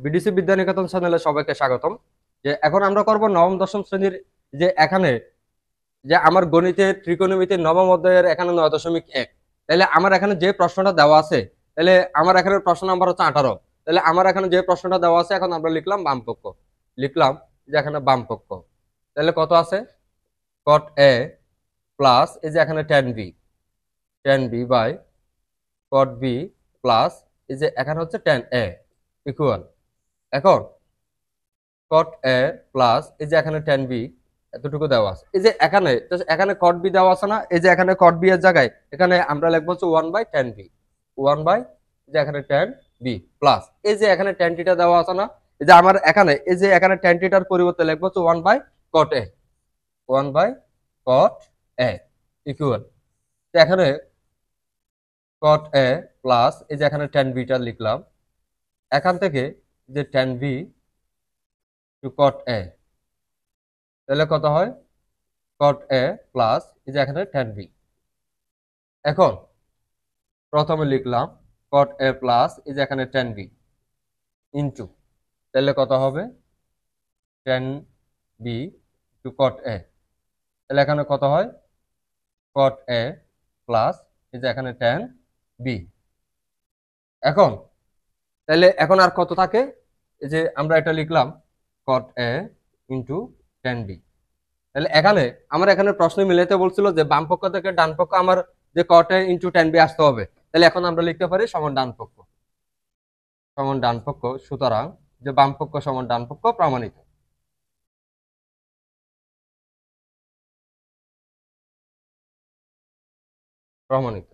BDC Vidyaniketan চ্যানেলে সবাইকে স্বাগতম। যে এখন আমরা করব নবম দশম শ্রেণীর, যে এখানে যে আমার গণিতের ত্রিকোণমিতির নবম অধ্যায়ের এখানে 9.1। তাহলে আমার এখানে যে প্রশ্নটা দেওয়া আছে, তাহলে আমার এখানে প্রশ্ন নাম্বার হচ্ছে 18। তাহলে আমার এখানে যে প্রশ্নটা দেওয়া আছে, এখন আমরা লিখলাম বামপক্ষ। লিখলাম যে এখানে বামপক্ষ। তাহলে কত আছে? কট এ প্লাস এই যে এখানে ten b by cot b plus এই যে এখানে হচ্ছে টেন এ ইকুয়াল। এখন কট এ প্লাস এই যে এখানে টেন বি এতটুকু দেওয়া আছে। এই যে এখানে এখানে কট বি দেওয়া আছে না, এই যে এখানে কট বি এর জায়গায় এখানে আমরা লিখবো হচ্ছে 1/10 বি। 1 বাই যে এখানে টেন বি প্লাস এই যে এখানে টেন টিটা দেওয়া আছে না, এই যে আমার এখানে এই যে এখানে টেন টিটার পরিবর্তে লিখবো হচ্ছে 1/cot এ। 1/cot এ ইকুয়াল। এখানে কট এ প্লাস এই যে এখানে টেন বিটা লিখলাম। এখান থেকে যে টেন বি টু কট এ, তাহলে কত হয়? কট এ প্লাস এই যে এখানে টেন বি। এখন প্রথমে লিখলাম কট এ প্লাস এই যে এখানে টেন বি ইন্টু, তাহলে কত হবে? টেন বি টু কট এ। তাহলে এখানে কত হয়? কট এ প্লাস এই যে এখানে টেন বি। এখন তাহলে এখন আর কত থাকে? এই যে আমরা এটা লিখলাম কট এ ইন্টু টেন বি। তাহলে এখানে আমার এখানে প্রশ্ন মিলাইতে বলছিল যে বাম পক্ষ থেকে ডান পক্ষ আমার যে কট এ ইন্টু টেন বি আসতে হবে। তাহলে এখন আমরা লিখতে পারি সমান ডান পক্ষ। সমান ডান পক্ষ, সুতরাং যে বাম পক্ষ সমান ডান পক্ষ প্রমাণিত। প্রমাণিত।